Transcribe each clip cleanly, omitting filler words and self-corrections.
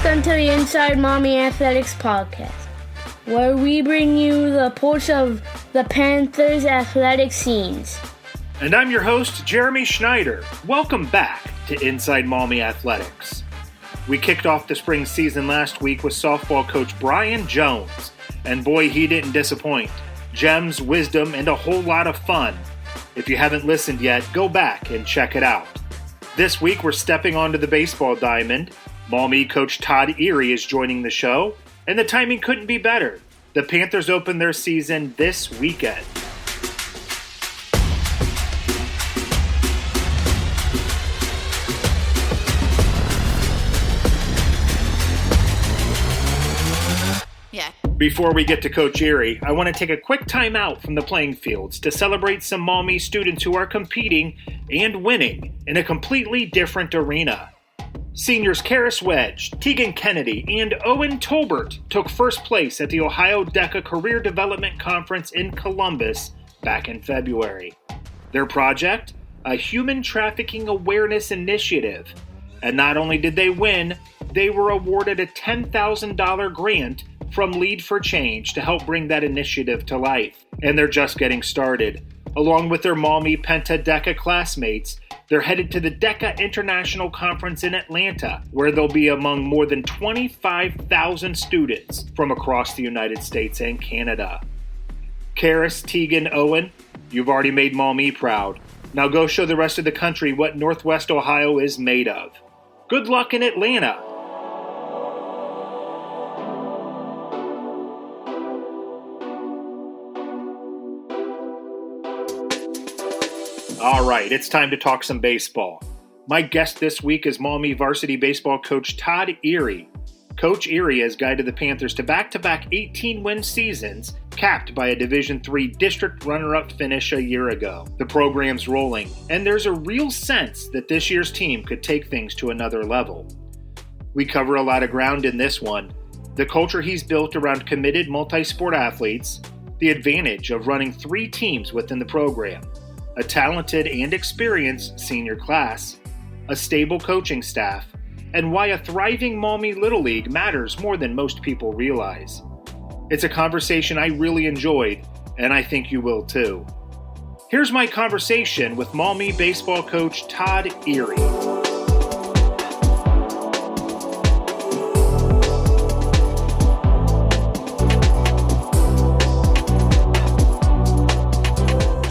Welcome to the Inside Maumee Athletics podcast, where we bring you the pulse of the Panthers athletic scenes. And I'm your host, Jeremy Schneider. Welcome back to Inside Maumee Athletics. We kicked off the spring season last week with softball coach Brian Jones, and boy, he didn't disappoint. Gems, wisdom, and a whole lot of fun. If you haven't listened yet, go back and check it out. This week, we're stepping onto the baseball diamond. Maumee coach Todd Ery is joining the show, and the timing couldn't be better. The Panthers open their season this weekend. Before we get to Coach Ery, I want to take a quick time out from the playing fields to celebrate some Maumee students who are competing and winning in a completely different arena. Seniors Karis Wedge, Tegan Kennedy, and Owen Tolbert took first place at the Ohio DECA Career Development Conference in Columbus back in February. Their project? A human trafficking awareness initiative. And not only did they win, they were awarded a $10,000 grant from Lead for Change to help bring that initiative to life. And they're just getting started. Along with their Maumee Penta DECA classmates, they're headed to the DECA International Conference in Atlanta, where they'll be among more than 25,000 students from across the United States and Canada. Karis, Tegan, Owen, you've already made Maumee proud. Now go show the rest of the country what Northwest Ohio is made of. Good luck in Atlanta. All right, it's time to talk some baseball. My guest this week is Maumee varsity baseball coach Todd Ery. Coach Ery has guided the Panthers to back-to-back 18-win seasons, capped by a Division III district runner-up finish a year ago. The program's rolling, and there's a real sense that this year's team could take things to another level. We cover a lot of ground in this one. The culture he's built around committed multi-sport athletes, the advantage of running 3 teams within the program, a talented and experienced senior class, a stable coaching staff, and why a thriving Maumee Little League matters more than most people realize. It's a conversation I really enjoyed, and I think you will too. Here's my conversation with Maumee baseball coach Todd Ery.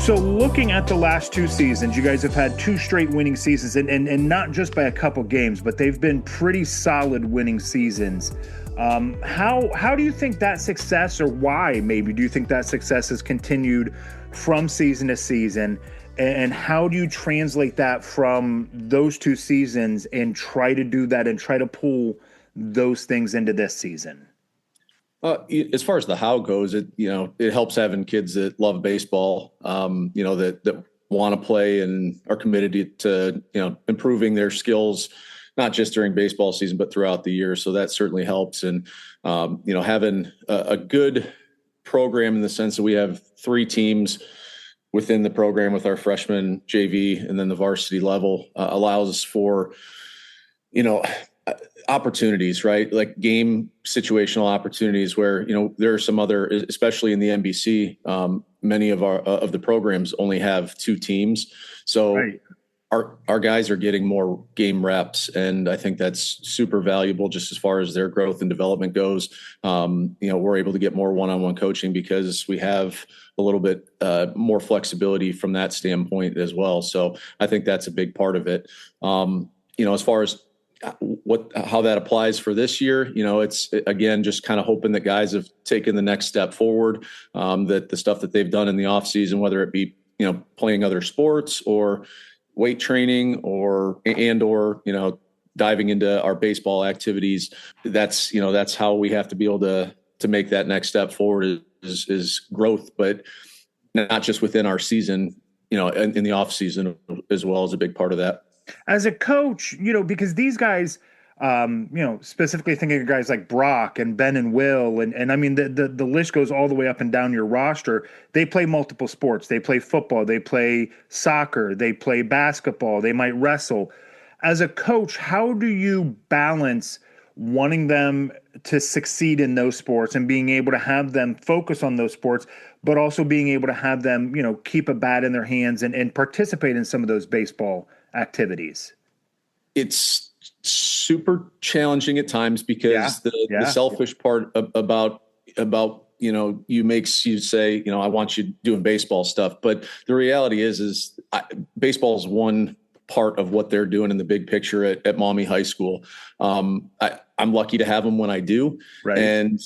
So looking at the last 2 seasons, you guys have had 2 straight winning seasons, and not just by a couple games, but they've been pretty solid winning seasons. How do you think that success, or why maybe do you think that success has continued from season to season? And how do you translate that from those 2 seasons and try to do that and try to pull those things into this season? As far as the how goes, it helps having kids that love baseball, that want to play and are committed to improving their skills, not just during baseball season, but throughout the year. So that certainly helps. And, having a good program in the sense that we have 3 teams within the program with our freshman JV and then the varsity level allows for, opportunities, right? Like game situational opportunities where, there are some other, especially in the NBC, many of the programs only have 2 teams. So right. Our guys are getting more game reps, and I think that's super valuable just as far as their growth and development goes. We're able to get more one-on-one coaching because we have a little bit more flexibility from that standpoint as well. So I think that's a big part of it. As far as how that applies for this year, it's again just kind of hoping that guys have taken the next step forward, that the stuff that they've done in the off season, whether it be playing other sports or weight training or diving into our baseball activities, that's how we have to be able to make that next step forward is growth, but not just within our season, in the off season as well as a big part of that. As a coach, because these guys, specifically thinking of guys like Brock and Ben and Will, and I mean, the list goes all the way up and down your roster. They play multiple sports. They play football. They play soccer. They play basketball. They might wrestle. As a coach, how do you balance wanting them to succeed in those sports and being able to have them focus on those sports, but also being able to have them, keep a bat in their hands and participate in some of those baseball activities? It's super challenging at times because the selfish part about you makes you say, I want you doing baseball stuff. But the reality is baseball is one part of what they're doing in the big picture at Maumee High School. I'm lucky to have them when I do. Right. And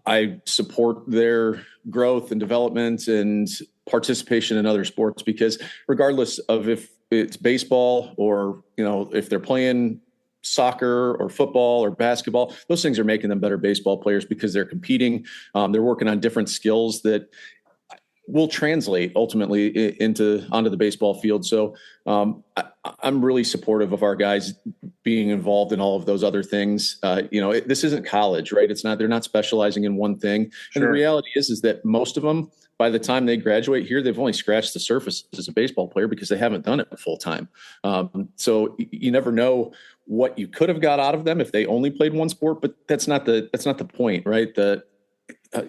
I support their growth and development and participation in other sports, because regardless of if it's baseball or, if they're playing soccer or football or basketball, those things are making them better baseball players because they're competing. They're working on different skills that will translate ultimately onto the baseball field. So I'm really supportive of our guys being involved in all of those other things. This isn't college, right? They're not specializing in one thing. Sure. And the reality is that most of them, by the time they graduate here, they've only scratched the surface as a baseball player because they haven't done it full time. So you never know what you could have got out of them if they only played one sport, but that's not the point, right? The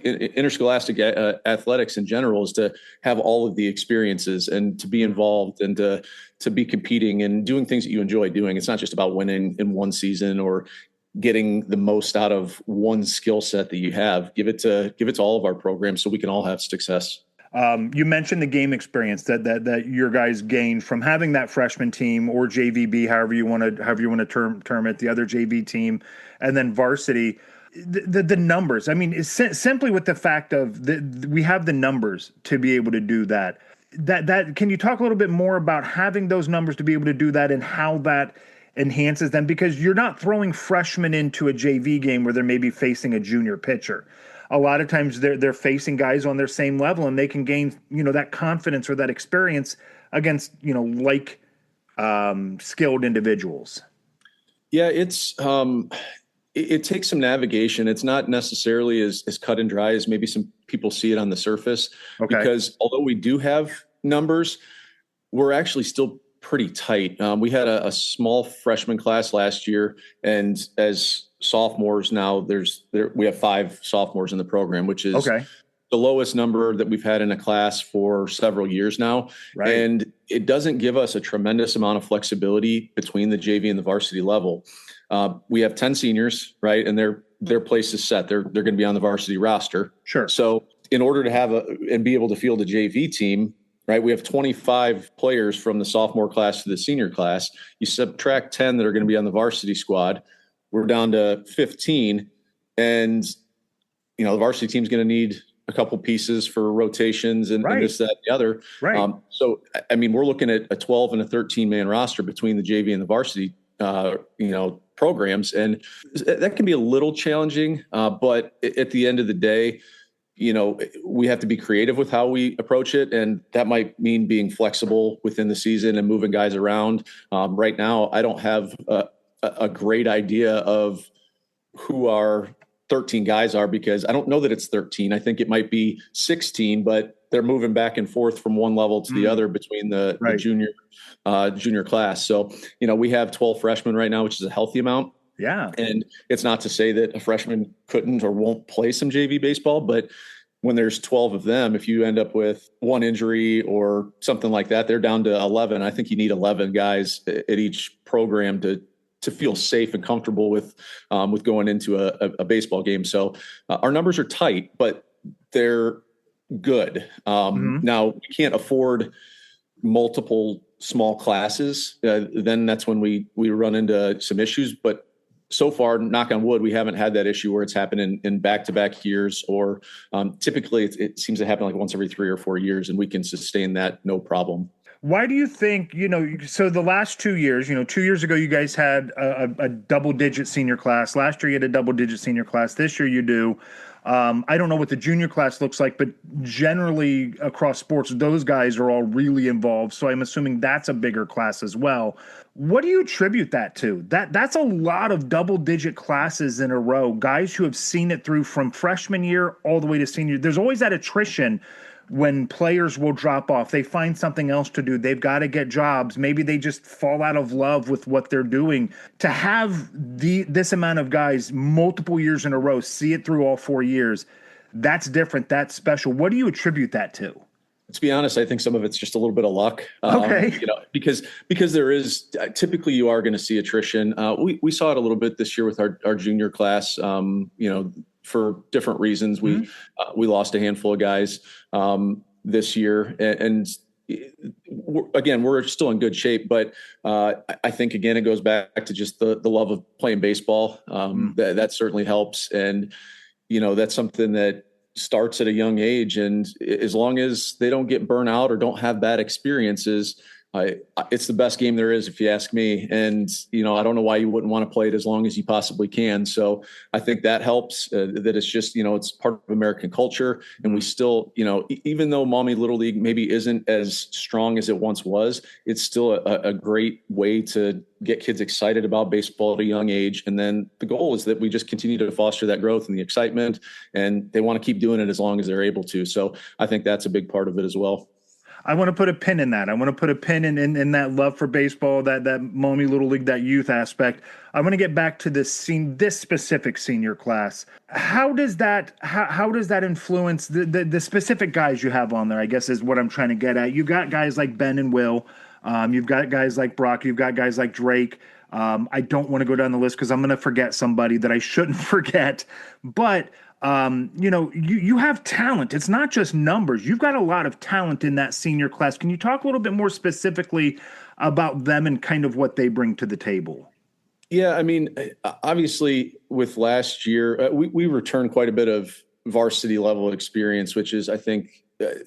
interscholastic athletics in general is to have all of the experiences and to be involved and to be competing and doing things that you enjoy doing. It's not just about winning in one season or getting the most out of one skill set that you have. Give it to all of our programs so we can all have success. You mentioned the game experience that your guys gained from having that freshman team or JVB, however you want to term it, the other JV team, and then varsity. The numbers. I mean, it's simply with the fact of we have the numbers to be able to do that. That can you talk a little bit more about having those numbers to be able to do that and how that enhances them? Because you're not throwing freshmen into a JV game where they're maybe facing a junior pitcher. A lot of times they're facing guys on their same level, and they can gain that confidence or that experience against skilled individuals. Yeah, it takes some navigation. It's not necessarily as cut and dry as maybe some people see it on the surface. Okay. Because although we do have numbers, we're actually still pretty tight. We had a small freshman class last year, and as sophomores now, we have 5 sophomores in the program, which is the lowest number that we've had in a class for several years now. Right. And it doesn't give us a tremendous amount of flexibility between the JV and the varsity level. We have 10 seniors, right? And their place is set. They're going to be on the varsity roster. Sure. So in order to have and be able to field a JV team, right, we have 25 players from the sophomore class to the senior class. You subtract 10 that are going to be on the varsity squad. We're down to 15. And, the varsity team's going to need a couple pieces for rotations and this, that, and the other. Right. So, I mean, we're looking at a 12 and a 13-man roster between the JV and the varsity programs. And that can be a little challenging. But at the end of the day, we have to be creative with how we approach it. And that might mean being flexible within the season and moving guys around. Right now, I don't have a great idea of who our 13 guys are, because I don't know that it's 13. I think it might be 16, but they're moving back and forth from one level to the other between the junior class. So, we have 12 freshmen right now, which is a healthy amount. Yeah. And it's not to say that a freshman couldn't or won't play some JV baseball, but when there's 12 of them, if you end up with one injury or something like that, they're down to 11. I think you need 11 guys at each program to feel safe and comfortable with going into a baseball game. So our numbers are tight, but they're good. Now we can't afford multiple small classes. Then that's when we run into some issues, but so far, knock on wood, we haven't had that issue where it's happened in back-to-back years, or typically it seems to happen like once every 3 or 4 years, and we can sustain that no problem. Why do you think, so the last 2 years, 2 years ago, you guys had a double-digit senior class. Last year, you had a double-digit senior class. This year, you do. I don't know what the junior class looks like, but generally across sports, those guys are all really involved. So I'm assuming that's a bigger class as well. What do you attribute that to? That's a lot of double-digit classes in a row, guys who have seen it through from freshman year all the way to senior. There's always that attrition when players will drop off, they find something else to do. They've got to get jobs. Maybe they just fall out of love with what they're doing. To have this amount of guys multiple years in a row, see it through all 4 years, that's different. That's special. What do you attribute that to? To be honest, I think some of it's just a little bit of luck. Okay. Because there is typically you are going to see attrition. We saw it a little bit this year with our junior class. For different reasons, we lost a handful of guys this year, and again, we're still in good shape. But I think again, it goes back to just the love of playing baseball. That certainly helps, and that's something that starts at a young age, and as long as they don't get burnt out or don't have bad experiences, it's the best game there is, if you ask me. And I don't know why you wouldn't want to play it as long as you possibly can. So I think that helps. That it's just it's part of American culture, and we still even though Maumee Little League maybe isn't as strong as it once was, it's still a great way to get kids excited about baseball at a young age. And then the goal is that we just continue to foster that growth and the excitement, and they want to keep doing it as long as they're able to. So I think that's a big part of it as well. I want to put a pin in that. I want to put a pin in that love for baseball, that Maumee Little League, that youth aspect. I want to get back to this specific senior class. How does that influence the specific guys you have on there, I guess, is what I'm trying to get at. You've got guys like Ben and Will. You've got guys like Brock. You've got guys like Drake. I don't want to go down the list because I'm going to forget somebody that I shouldn't forget. But you have talent. It's not just numbers. You've got a lot of talent in that senior class. Can you talk a little bit more specifically about them and kind of what they bring to the table? Yeah, I mean, obviously with last year, we returned quite a bit of varsity level experience, which is, I think,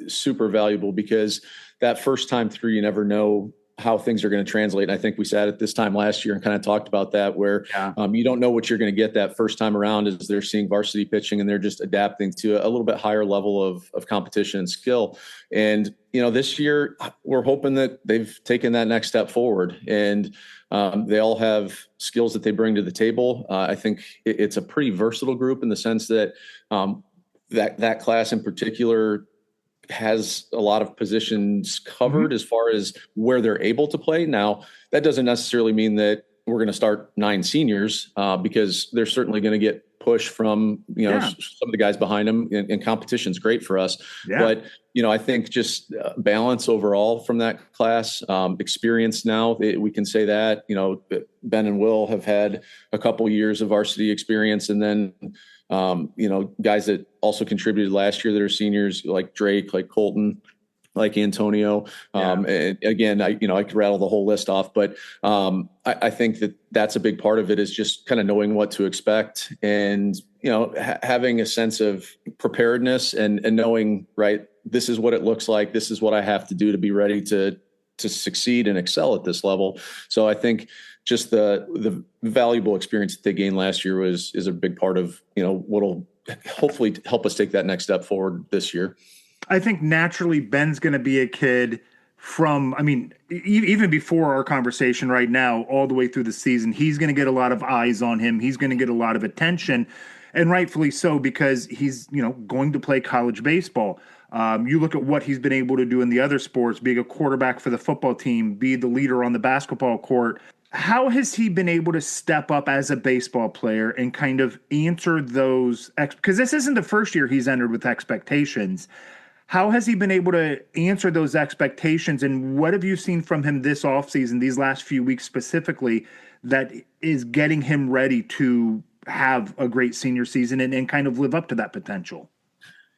super valuable, because that first time through, you never know how things are going to translate. And I think we sat at this time last year and kind of talked about that, where you don't know what you're going to get that first time around as they're seeing varsity pitching and they're just adapting to a little bit higher level of competition and skill. And, this year we're hoping that they've taken that next step forward, and they all have skills that they bring to the table. I think it's a pretty versatile group in the sense that that class in particular has a lot of positions covered as far as where they're able to play. Now, that doesn't necessarily mean that we're going to start 9 seniors, because they're certainly going to get push from, some of the guys behind them, and competition's great for us. Yeah. But, I think just balance overall from that class, experience now, we can say that, Ben and Will have had a couple years of varsity experience, and then, guys that also contributed last year that are seniors, like Drake, like Colton, like Antonio. And again, I could rattle the whole list off, but I think that's a big part of it, is just kind of knowing what to expect, and, having a sense of preparedness and knowing, right, this is what it looks like. This is what I have to do to be ready to succeed and excel at this level. So I think just the valuable experience that they gained last year is a big part of, what'll hopefully help us take that next step forward this year. I think naturally Ben's going to be a kid from, even before our conversation right now, all the way through the season, he's going to get a lot of eyes on him. He's going to get a lot of attention, and rightfully so, because he's, going to play college baseball. You look at what he's been able to do in the other sports, being a quarterback for the football team, be the leader on the basketball court. How has he been able to step up as a baseball player and kind of answer those, because this isn't the first year he's entered with expectations. How has he been able to answer those expectations, and what have you seen from him this offseason, these last few weeks specifically, that is getting him ready to have a great senior season and kind of live up to that potential?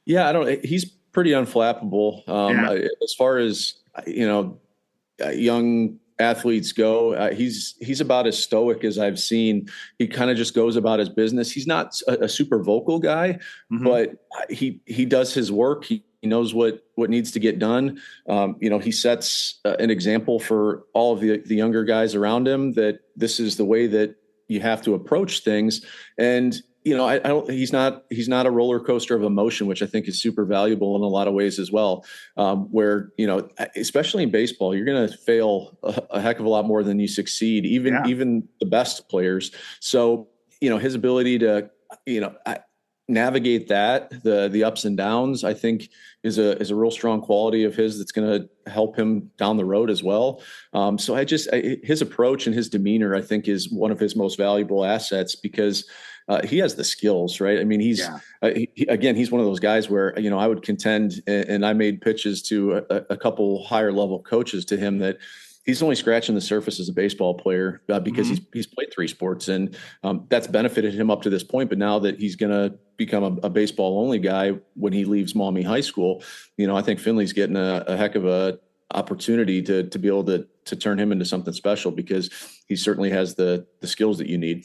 Yeah, he's pretty unflappable. As far as, young athletes go, he's about as stoic as I've seen. He kind of just goes about his business. He's not a super vocal guy, but he does his work. He knows what needs to get done. He sets an example for all of the younger guys around him, that this is the way that you have to approach things. And, he's not a roller coaster of emotion, which I think is super valuable in a lot of ways as well. Where, especially in baseball, you're going to fail a heck of a lot more than you succeed, even the best players. So, his ability to, navigate the ups and downs, I think is a real strong quality of his that's going to help him down the road as well. So his approach and his demeanor, I think, is one of his most valuable assets because he has the skills, right? I mean, he's one of those guys where, I would contend, and I made pitches to a couple higher level coaches to him that he's only scratching the surface as a baseball player because he's played 3 sports, and that's benefited him up to this point. But now that he's going to become a baseball only guy when he leaves Maumee High School, I think Finley's getting a heck of a opportunity to be able to turn him into something special because he certainly has the skills that you need.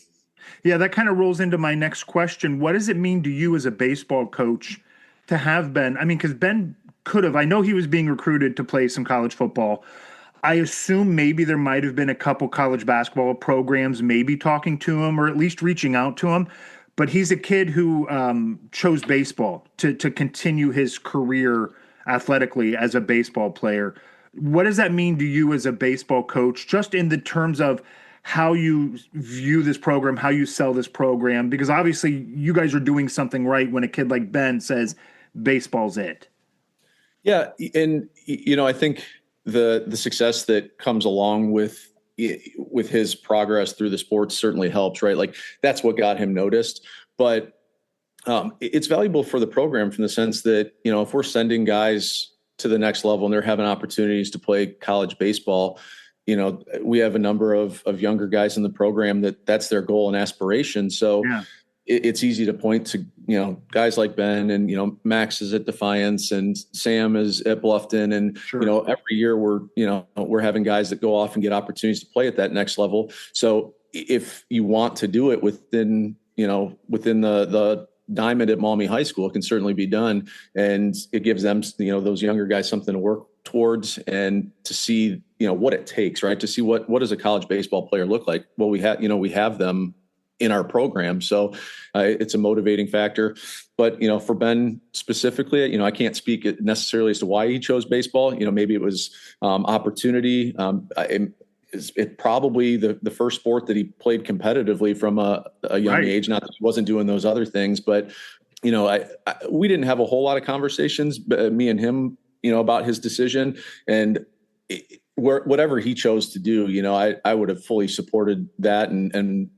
Yeah, that kind of rolls into my next question. What does it mean to you as a baseball coach to have Ben? I mean, because Ben could have, I know he was being recruited to play some college football. I assume maybe there might have been a couple college basketball programs maybe talking to him or at least reaching out to him. But he's a kid who chose baseball to continue his career athletically as a baseball player. What does that mean to you as a baseball coach, just in the terms of how you view this program, how you sell this program? Because obviously you guys are doing something right when a kid like Ben says baseball's it. Yeah, and I think the success that comes along with his progress through the sports certainly helps, right? Like that's what got him noticed. But it's valuable for the program from the sense that, if we're sending guys to the next level and they're having opportunities to play college baseball, we have a number of younger guys in the program that's their goal and aspiration. So it's easy to point to, guys like Ben and, Max is at Defiance and Sam is at Bluffton. And, every year we're having guys that go off and get opportunities to play at that next level. So if you want to do it within the diamond at Maumee High School, it can certainly be done. And it gives them, those younger guys something to work towards and to see, what it takes, right? To see what does a college baseball player look like? Well, we have them in our program. So it's a motivating factor. But, for Ben specifically, I can't speak necessarily as to why he chose baseball. Maybe it was opportunity. It's probably the first sport that he played competitively from a young age. Not that he wasn't doing those other things, but, we didn't have a whole lot of conversations, me and him, about his decision. And whatever he chose to do, I would have fully supported that. And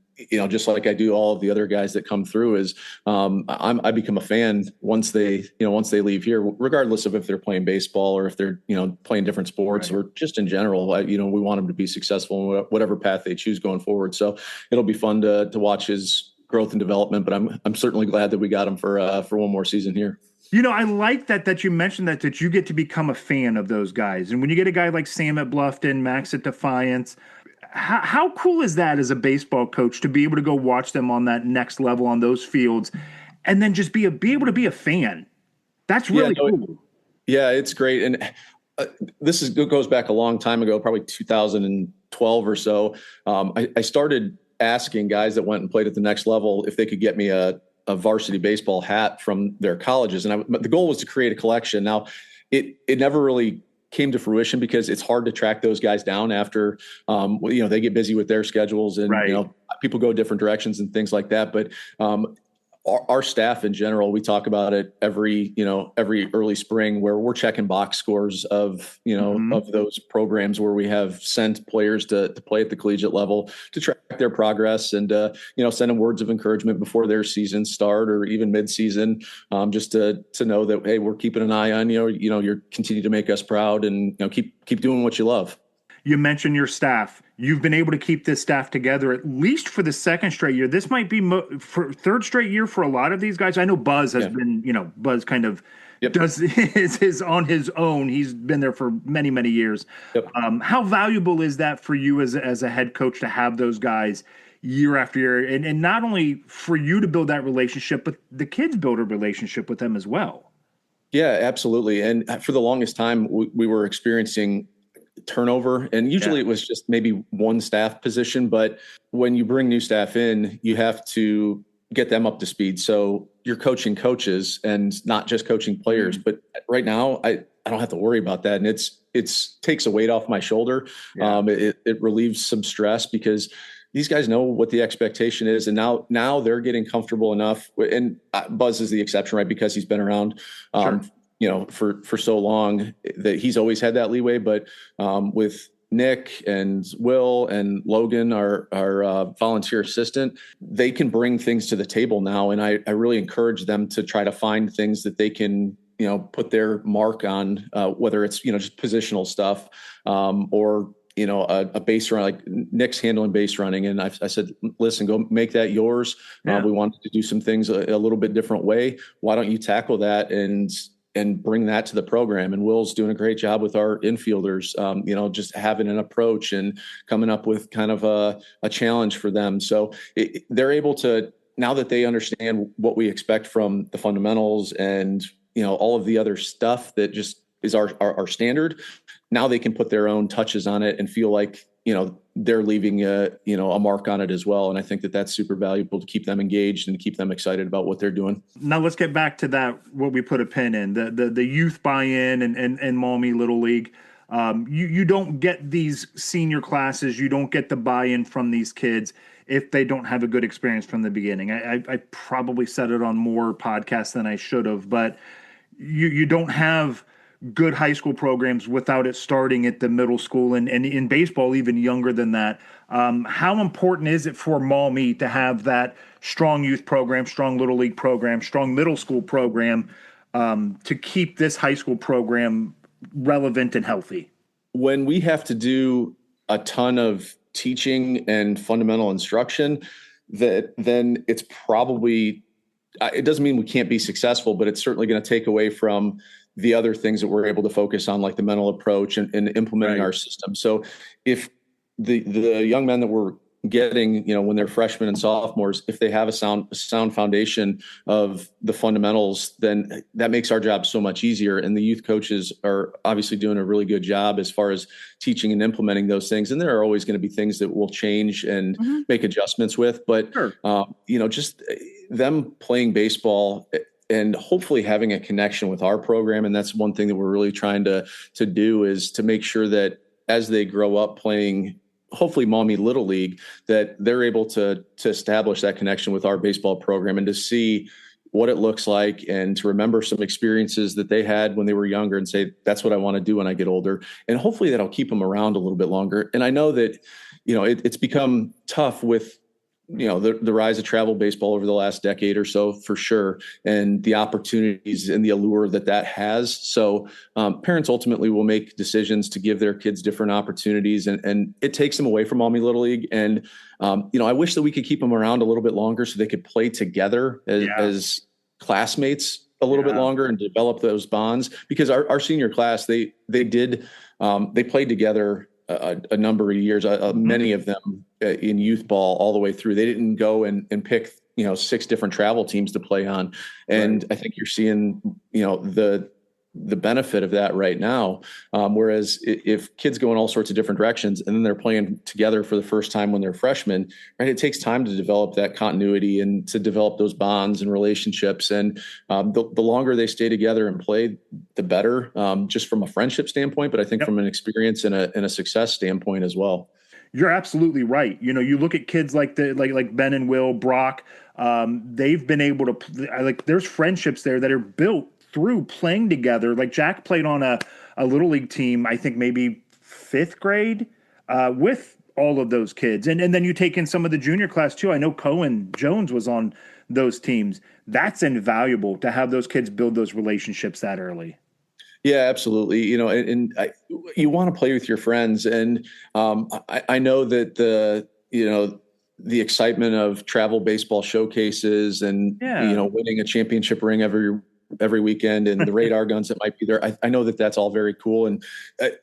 just like I do all of the other guys that come through is I become a fan once they leave here, regardless of if they're playing baseball or if they're, playing different sports or just in general, we want them to be successful in whatever path they choose going forward. So it'll be fun to watch his growth and development, but I'm certainly glad that we got him for one more season here. I like that you mentioned that you get to become a fan of those guys. And when you get a guy like Sam at Bluffton, Max at Defiance, how cool is that as a baseball coach to be able to go watch them on that next level on those fields and then just be able to be a fan? That's really cool. Yeah, it's great. And this goes back a long time ago, probably 2012 or so. I started asking guys that went and played at the next level if they could get me a varsity baseball hat from their colleges. And the goal was to create a collection. Now, it never really came to fruition because it's hard to track those guys down after, they get busy with their schedules and, people go different directions and things like that. But our staff in general, we talk about it every early spring where we're checking box scores of, of those programs where we have sent players to play at the collegiate level to track their progress and, send them words of encouragement before their season start or even mid-season, just to know that, hey, we're keeping an eye on you, you're continuing to make us proud and, keep doing what you love. You mentioned your staff. You've been able to keep this staff together at least for the second straight year. This might be for third straight year for a lot of these guys. I know Buzz has been, Buzz kind of does his on his own. He's been there for many, many years. Yep. How valuable is that for you as a head coach to have those guys year after year? And not only for you to build that relationship, but the kids build a relationship with them as well. Yeah, absolutely. And for the longest time, we were experiencing turnover, and usually it was just maybe one staff position. But when you bring new staff in, you have to get them up to speed. So you're coaching coaches and not just coaching players. But right now, I don't have to worry about that, and it's takes a weight off my shoulder. It relieves some stress because these guys know what the expectation is. And now they're getting comfortable enough, and Buzz is the exception, right? Because he's been around, Sure. For so long that he's always had that leeway. But with Nick and Will and Logan, our volunteer assistant, they can bring things to the table now. And I really encourage them to try to find things that they can, put their mark on, whether it's, just positional stuff, or, a base run, like Nick's handling base running. And I said, listen, go make that yours. Yeah. We wanted to do some things a little bit different way. Why don't you tackle that and bring that to the program? And Will's doing a great job with our infielders, just having an approach and coming up with kind of a challenge for them. So they're able to, now that they understand what we expect from the fundamentals and, all of the other stuff that just is our standard, now they can put their own touches on it and feel like, they're leaving a mark on it as well. And I think that that's super valuable to keep them engaged and to keep them excited about what they're doing. Now let's get back to that, what we put a pin in, the youth buy-in and Maumee Little League. You don't get these senior classes, you don't get the buy-in from these kids if they don't have a good experience from the beginning. I probably said it on more podcasts than I should have, but you don't have good high school programs without it starting at the middle school, and in baseball even younger than that. How important is it for Maumee to have that strong youth program, strong little league program, strong middle school program, to keep this high school program relevant and healthy? When we have to do a ton of teaching and fundamental instruction, then it's probably, it doesn't mean we can't be successful, but it's certainly going to take away from the other things that we're able to focus on, like the mental approach and implementing our system. So if the young men that we're getting, when they're freshmen and sophomores, if they have a sound foundation of the fundamentals, then that makes our job so much easier. And the youth coaches are obviously doing a really good job as far as teaching and implementing those things. And there are always going to be things that we'll change and make adjustments with, but Sure. Just them playing baseball and hopefully having a connection with our program. And that's one thing that we're really trying to do, is to make sure that as they grow up playing, hopefully Maumee Little League, that they're able to establish that connection with our baseball program and to see what it looks like and to remember some experiences that they had when they were younger and say, that's what I want to do when I get older. And hopefully that'll keep them around a little bit longer. And I know that, it's become tough with, the rise of travel baseball over the last decade or so, for sure, and the opportunities and the allure that has. So parents ultimately will make decisions to give their kids different opportunities, and it takes them away from Maumee Little League. And, I wish that we could keep them around a little bit longer so they could play together as classmates a little bit longer and develop those bonds, because our senior class, they played together a number of years, many of them in youth ball all the way through. They didn't go and pick, 6 different travel teams to play on. And I think you're seeing, the benefit of that right now. Whereas if kids go in all sorts of different directions and then they're playing together for the first time when they're freshmen, right, it takes time to develop that continuity and to develop those bonds and relationships. And the longer they stay together and play, the better, just from a friendship standpoint, but I think from an experience and a success standpoint as well. You're absolutely right. You look at kids like Ben and Will, Brock, they've been able to, there's friendships there that are built through playing together. Like Jack played on a little league team, I think maybe 5th grade, with all of those kids. And then you take in some of the junior class too. I know Cohen Jones was on those teams. That's invaluable to have those kids build those relationships that early. Yeah, absolutely. You want to play with your friends. And I know that the excitement of travel baseball showcases and, winning a championship ring every weekend and the radar guns that might be there. I know that that's all very cool. And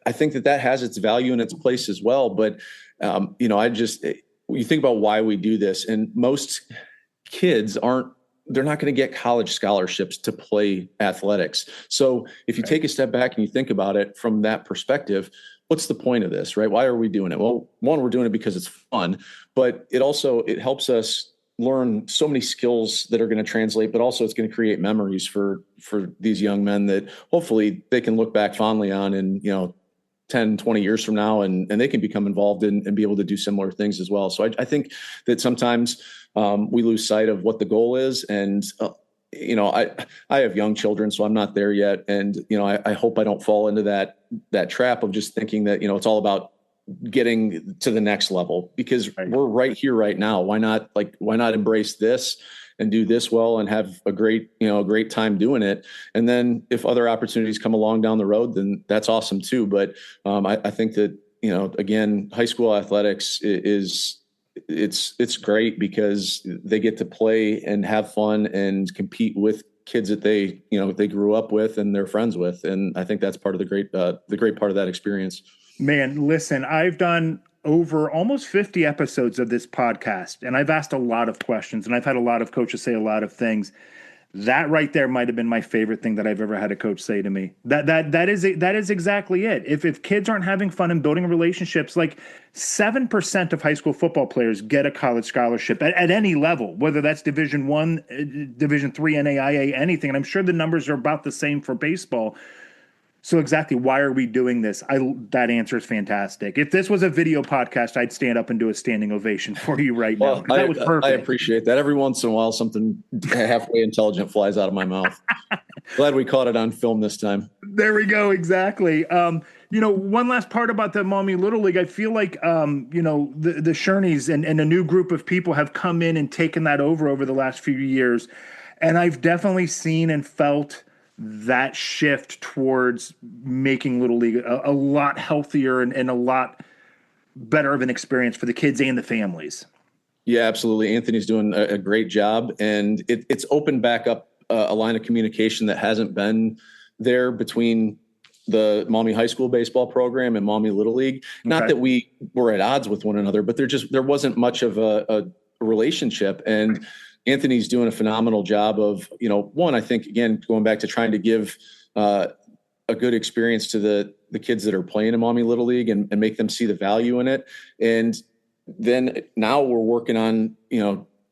I think that has its value and its place as well. But, you think about why we do this, and most kids they're not going to get college scholarships to play athletics. So if you take a step back and you think about it from that perspective, what's the point of this, right? Why are we doing it? Well, one, we're doing it because it's fun, but it helps us learn so many skills that are going to translate, but also it's going to create memories for these young men that hopefully they can look back fondly on in, 10, 20 years from now, and they can become involved and be able to do similar things as well. So I think that sometimes we lose sight of what the goal is. And, I have young children, so I'm not there yet. And, I hope I don't fall into that trap of just thinking that, it's all about getting to the next level, because we're right here right now. Why not embrace this and do this well and have a great time doing it. And then if other opportunities come along down the road, then that's awesome too. But I think that, again, high school athletics it's great because they get to play and have fun and compete with kids that they grew up with and they're friends with. And I think that's part of the great part of that experience. Man, listen, I've done over almost 50 episodes of this podcast, and I've asked a lot of questions, and I've had a lot of coaches say a lot of things. That right there might have been my favorite thing that I've ever had a coach say to me. That is exactly it. If kids aren't having fun and building relationships, like 7% of high school football players get a college scholarship at any level, whether that's Division I, Division III, NAIA, anything. And I'm sure the numbers are about the same for baseball. So exactly, why are we doing this? That answer is fantastic. If this was a video podcast, I'd stand up and do a standing ovation for you right now. That was perfect. I appreciate that. Every once in a while, something halfway intelligent flies out of my mouth. Glad we caught it on film this time. There we go. Exactly. One last part about the Maumee Little League. I feel like, the Sherneys and a new group of people have come in and taken that over the last few years. And I've definitely seen and felt that shift towards making Little League a lot healthier and a lot better of an experience for the kids and the families. Yeah, absolutely. Anthony's doing a great job, and it's opened back up a line of communication that hasn't been there between the Maumee High School baseball program and Maumee Little League. Not that we were at odds with one another, but there wasn't much of a relationship. And Anthony's doing a phenomenal job of, one, I think, again, going back to trying to give a good experience to the kids that are playing in Maumee Little League and make them see the value in it. And then now we're working on,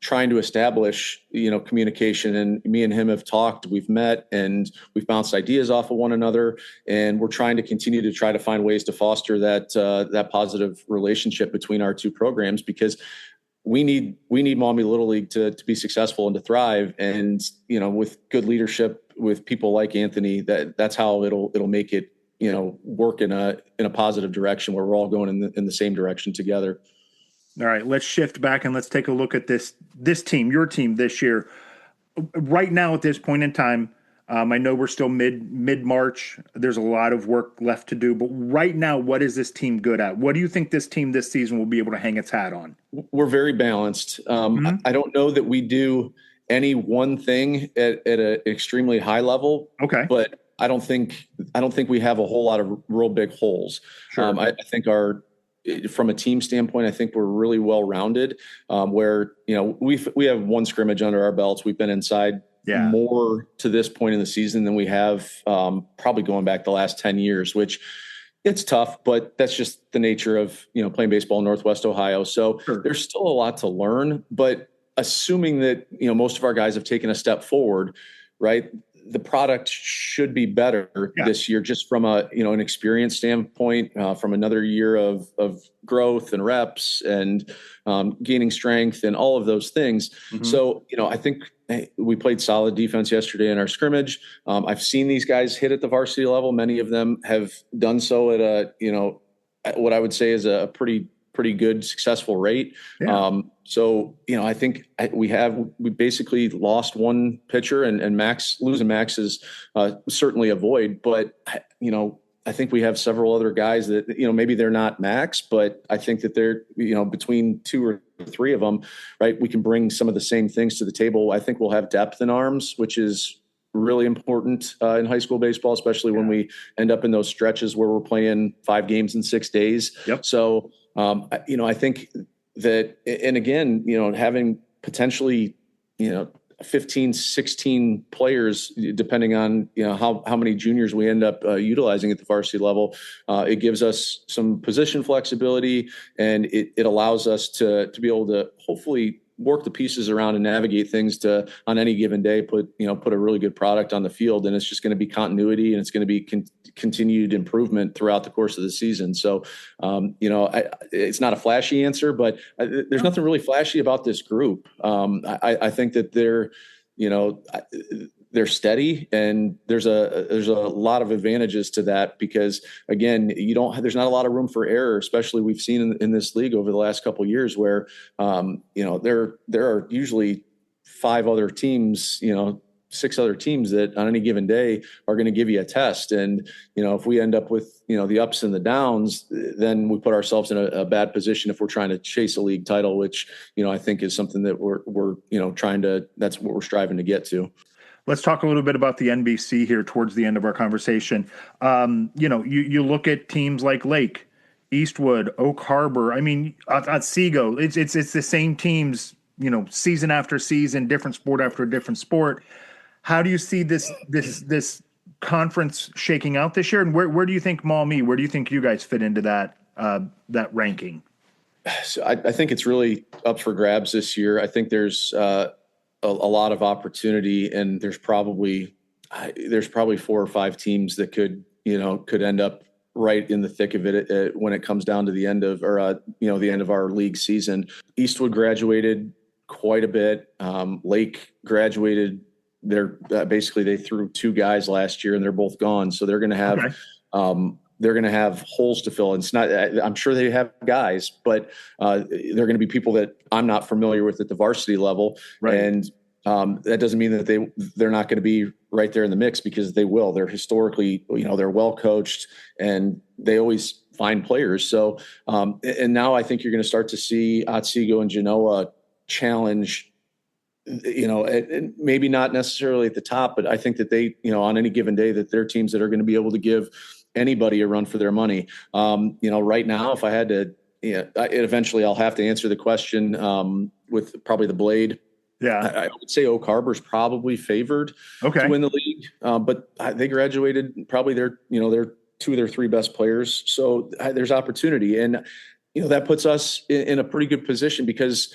trying to establish, communication. And me and him have talked, we've met, and we've bounced ideas off of one another. And we're trying to continue to try to find ways to foster that positive relationship between our two programs, because we need Maumee Little League to be successful and to thrive. And, with good leadership, with people like Anthony, that's how it'll make it, work in a positive direction where we're all going in the same direction together. All right, let's shift back and let's take a look at this team, your team this year. Right now at this point in time, I know we're still mid-March. There's a lot of work left to do, but right now, what is this team good at? What do you think this team this season will be able to hang its hat on? We're very balanced. I don't know that we do any one thing at an extremely high level. Okay, but I don't think we have a whole lot of real big holes. Sure. I think from a team standpoint, I think we're really well rounded. Where we have one scrimmage under our belts. We've been inside more to this point in the season than we have probably going back the last 10 years, which it's tough, but that's just the nature of playing baseball in Northwest Ohio. So There's still a lot to learn. But assuming that most of our guys have taken a step forward, right? The product should be better this year, just from an experience standpoint, from another year of growth and reps and gaining strength and all of those things. Mm-hmm. So, I think we played solid defense yesterday in our scrimmage. I've seen these guys hit at the varsity level. Many of them have done so at what I would say is a pretty good, successful rate. Yeah. I think we basically lost one pitcher, and losing Max is certainly a void, but I think we have several other guys that, maybe they're not Max, but I think that they're, between two or three of them, right, we can bring some of the same things to the table. I think we'll have depth in arms, which is really important in high school baseball, especially when we end up in those stretches where we're playing 5 games in 6 days. Yep. So, I think that, and again, having potentially, 15, 16 players, depending on, how many juniors we end up utilizing at the varsity level, it gives us some position flexibility, and it allows us to be able to hopefully work the pieces around and navigate things to, on any given day, put a really good product on the field. And it's just going to be continuity, and it's going to be continued improvement throughout the course of the season. So, it's not a flashy answer, but there's nothing really flashy about this group. I think that they're steady, and there's a lot of advantages to that because, again, there's not a lot of room for error, especially we've seen in this league over the last couple of years where, there are usually 5 other teams, 6 other teams that on any given day are going to give you a test. And, if we end up with, the ups and the downs, then we put ourselves in a bad position if we're trying to chase a league title, which, I think is something that that's what we're striving to get to. Let's talk a little bit about the NBC here towards the end of our conversation. You look at teams like Lake, Eastwood, Oak Harbor. I mean, Otsego. It's the same teams, season after season, different sport after different sport. How do you see this conference shaking out this year? And where do you think Maumee? Where do you think you guys fit into that ranking? So I think it's really up for grabs this year. I think there's a lot of opportunity, and there's probably 4 or 5 teams that could end up right in the thick of it when it comes down to the end of the end of our league season. Eastwood graduated quite a bit. Lake graduated. They threw 2 guys last year, and they're both gone. So they're going to have they're going to have holes to fill. And it's not. I'm sure they have guys, but they're going to be people that I'm not familiar with at the varsity level. Right. And that doesn't mean that they're not going to be right there in the mix, because they will. They're historically, they're well coached, and they always find players. So, and now I think you're going to start to see Otsego and Genoa challenge. And maybe not necessarily at the top, but I think that they, on any given day, that they're teams that are going to be able to give anybody a run for their money. Right now, if I had to, eventually I'll have to answer the question with probably the Blade. Yeah, I would say Oak Harbor's probably favored to win the league, but they graduated probably their 2 of their 3 best players. So there's opportunity, and that puts us in a pretty good position because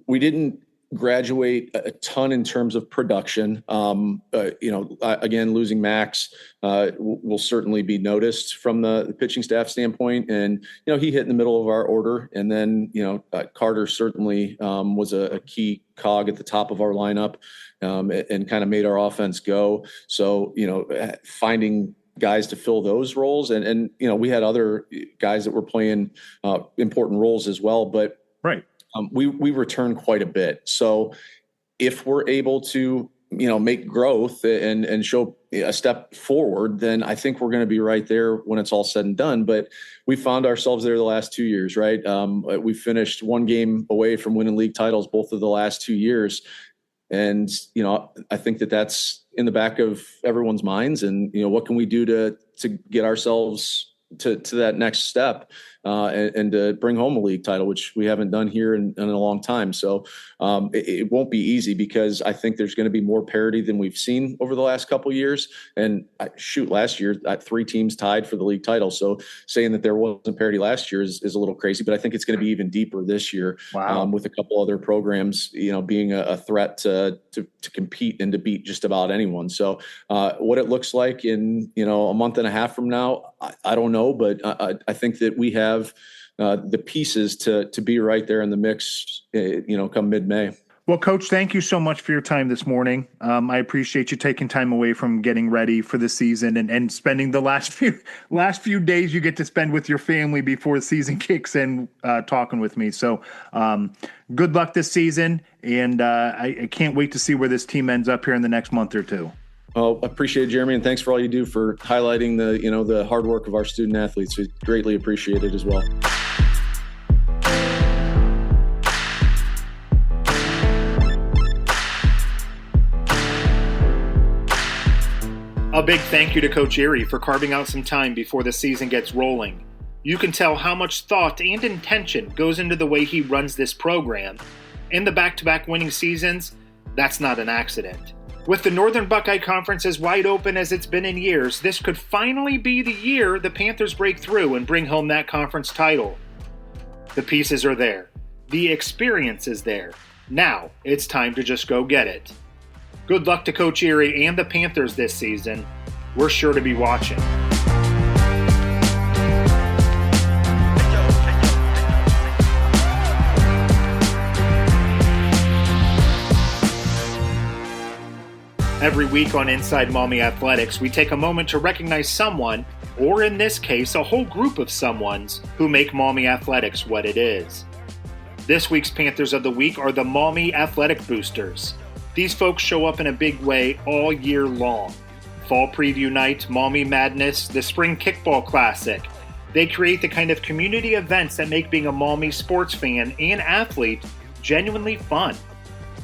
we didn't graduate a ton in terms of production. Again, losing Max will certainly be noticed from the pitching staff standpoint. And, he hit in the middle of our order. And then, Carter certainly was a key cog at the top of our lineup and kind of made our offense go. So, finding guys to fill those roles. And we had other guys that were playing important roles as well. But right. We return quite a bit. So if we're able to, make growth and show a step forward, then I think we're going to be right there when it's all said and done. But we found ourselves there the last 2 years, right? We finished 1 game away from winning league titles both of the last 2 years. And, I think that that's in the back of everyone's minds. And, what can we do to get ourselves to that next step and to bring home a league title, which we haven't done here in a long time. So it won't be easy, because I think there's going to be more parity than we've seen over the last couple of years. And last year, 3 teams tied for the league title. So saying that there wasn't parity last year is a little crazy, but I think it's going to be even deeper this year. Wow. With a couple other programs, being a threat to compete and to beat just about anyone. So what it looks like in, a month and a half from now, I don't know, but I think that we have the pieces to be right there in the mix, come mid-May. Well, Coach, thank you so much for your time this morning. I appreciate you taking time away from getting ready for the season and spending the last few days you get to spend with your family before the season kicks in, talking with me. So good luck this season, and I can't wait to see where this team ends up here in the next month or 2. Well, I appreciate it, Jeremy, and thanks for all you do for highlighting the hard work of our student athletes. We greatly appreciate it as well. A big thank you to Coach Ery for carving out some time before the season gets rolling. You can tell how much thought and intention goes into the way he runs this program. And the back-to-back winning seasons, that's not an accident. With the Northern Buckeye Conference as wide open as it's been in years, this could finally be the year the Panthers break through and bring home that conference title. The pieces are there. The experience is there. Now, it's time to just go get it. Good luck to Coach Ery and the Panthers this season. We're sure to be watching. Every week on Inside Maumee Athletics, we take a moment to recognize someone, or in this case, a whole group of someones, who make Maumee Athletics what it is. This week's Panthers of the Week are the Maumee Athletic Boosters. These folks show up in a big way all year long. Fall Preview Night, Maumee Madness, the Spring Kickball Classic. They create the kind of community events that make being a Maumee sports fan and athlete genuinely fun.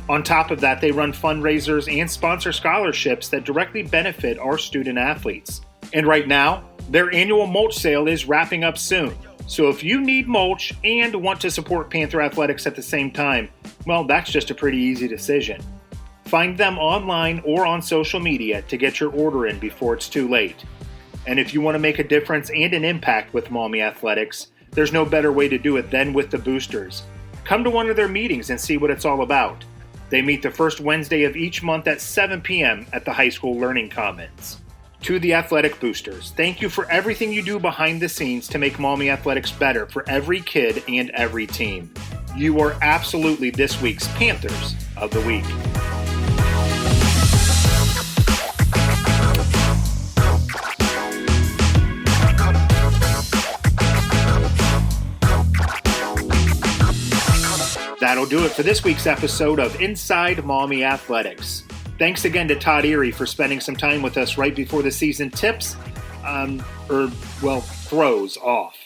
On top of that, they run fundraisers and sponsor scholarships that directly benefit our student athletes. And right now, their annual mulch sale is wrapping up soon. So if you need mulch and want to support Panther Athletics at the same time, well, that's just a pretty easy decision. Find them online or on social media to get your order in before it's too late. And if you want to make a difference and an impact with Maumee Athletics, there's no better way to do it than with the Boosters. Come to one of their meetings and see what it's all about. They meet the first Wednesday of each month at 7 p.m. at the High School Learning Commons. To the Athletic Boosters, thank you for everything you do behind the scenes to make Maumee Athletics better for every kid and every team. You are absolutely this week's Panthers of the Week. That'll do it for this week's episode of Inside Maumee Athletics. Thanks again to Todd Ery for spending some time with us right before the season throws off.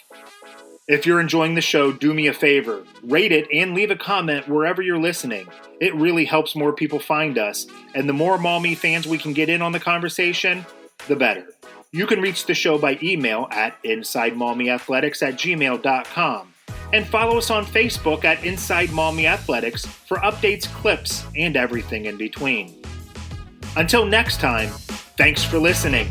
If you're enjoying the show, do me a favor, rate it and leave a comment wherever you're listening. It really helps more people find us, and the more Maumee fans we can get in on the conversation, the better. You can reach the show by email at insidemaumeeathletics@gmail.com. And follow us on Facebook at Inside Maumee Athletics for updates, clips, and everything in between. Until next time, thanks for listening.